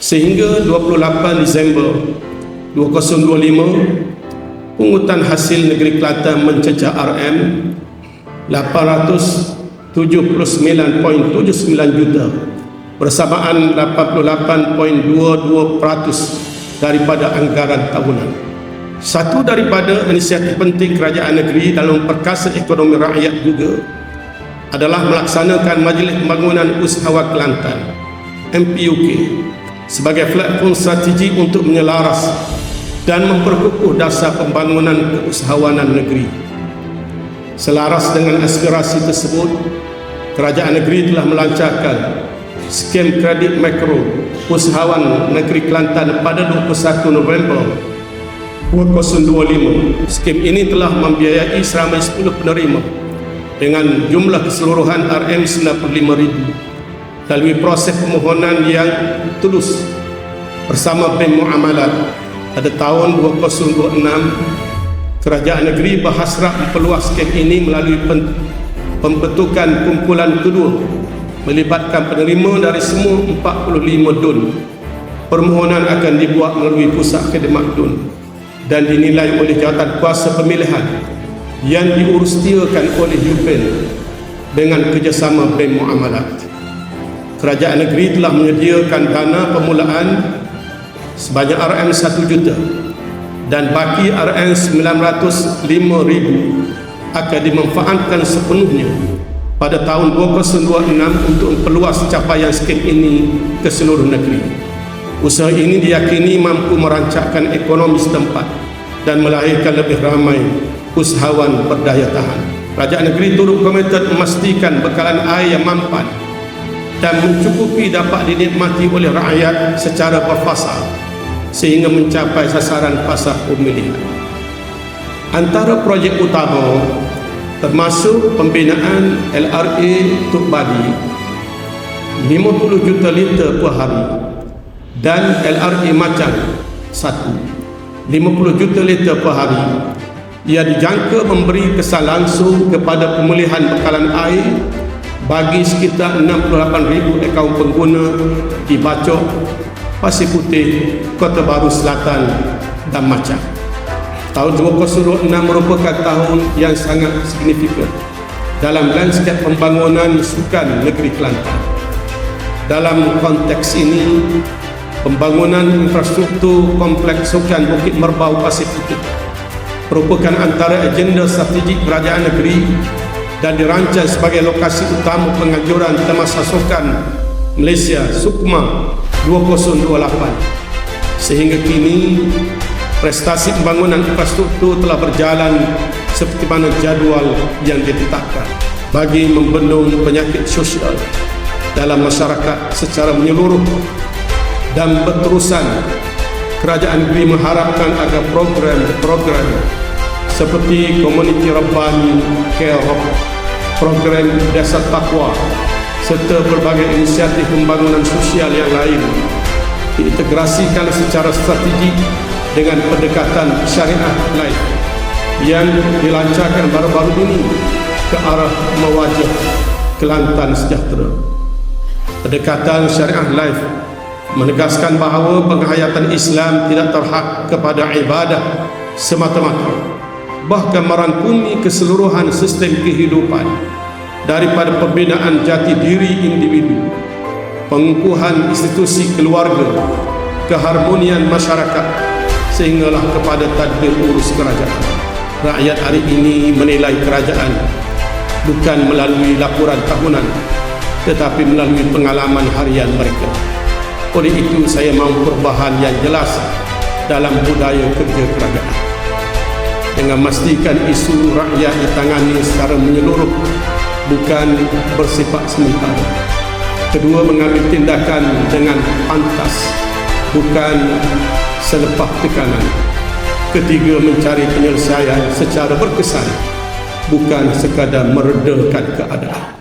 Sehingga 28 Disember 2025, pungutan hasil negeri Kelantan mencecah RM 879.79 juta, bersamaan 88.22% daripada anggaran tahunan. Satu daripada inisiatif penting kerajaan negeri dalam perkasa ekonomi rakyat juga adalah melaksanakan Majlis Pembangunan Usahawan Kelantan MPUK sebagai platform strategi untuk menyelaras dan memperkukuh dasar pembangunan keusahawanan negeri. Selaras dengan aspirasi tersebut, kerajaan negeri telah melancarkan skem kredit mikro usahawan negeri Kelantan pada 21 November 2025. Skem ini telah membiayai seramai 10 penerima dengan jumlah keseluruhan RM95,000 melalui proses permohonan yang tulus bersama Bank Muamalat. Pada tahun 2026, kerajaan negeri berhasrat memperluas skem ini melalui pembentukan kumpulan kedua melibatkan penerima dari semua 45 DUN. Permohonan akan dibuat melalui Pusat Khidmat DUN dan dinilai oleh Jawatan Kuasa Pemilihan yang diurustiakan oleh UPN dengan kerjasama Bank Muamalat. Kerajaan negeri telah menyediakan dana permulaan sebanyak RM1 juta dan baki RM905,000 akan dimanfaatkan sepenuhnya pada tahun 2026 untuk memperluas capaian skem ini ke seluruh negeri. Usaha ini diyakini mampu merancangkan ekonomi setempat dan melahirkan lebih ramai usahawan berdaya tahan. Kerajaan negeri turut komited memastikan bekalan air yang mampan dan mencukupi dapat dinikmati oleh rakyat secara berfasal sehingga mencapai sasaran pasar pemilihan. Antara projek utama termasuk pembinaan LRA Tuk Bali 50 juta liter per hari dan LRA Macang 1 50 juta liter per hari. Ia dijangka memberi kesan langsung kepada pemulihan bekalan air bagi sekitar 68,000 akaun pengguna di Bacok, Pasir Putih, Kota Baru Selatan dan Macang. Tahun 2026 merupakan tahun yang sangat signifikan dalam lanskap pembangunan sukan negeri Kelantan. Dalam konteks ini, pembangunan infrastruktur kompleks sukan Bukit Merbau Pasir Putih merupakan antara agenda strategik kerajaan negeri dan dirancang sebagai lokasi utama penganjuran Temasa Sukan Malaysia SUKMA 2028. Sehingga kini prestasi pembangunan infrastruktur telah berjalan seperti mana jadual yang ditetapkan bagi membendung penyakit sosial dalam masyarakat secara menyeluruh dan berterusan. Kerajaan negeri mengharapkan agar program-program seperti Komuniti Rabbani, Care Hub, program Dasar Taqwa serta berbagai inisiatif pembangunan sosial yang lain diintegrasikan secara strategik dengan pendekatan syariah life yang dilancarkan baru-baru ini ke arah mewajah Kelantan sejahtera. Pendekatan syariah life menegaskan bahawa penghayatan Islam tidak terhad kepada ibadah semata-mata, bahkan merangkumi keseluruhan sistem kehidupan daripada pembinaan jati diri individu, pengukuhan institusi keluarga, keharmonian masyarakat sehinggalah kepada tadbir urus kerajaan. Rakyat hari ini menilai kerajaan bukan melalui laporan tahunan tetapi melalui pengalaman harian mereka. Oleh itu saya mahu perubahan yang jelas dalam budaya kerja kerajaan dengan memastikan isu rakyat ditangani secara menyeluruh, bukan bersifat sementara. Kedua, mengambil tindakan dengan pantas, bukan selepas tekanan. Ketiga, mencari penyelesaian secara berkesan, bukan sekadar meredakan keadaan.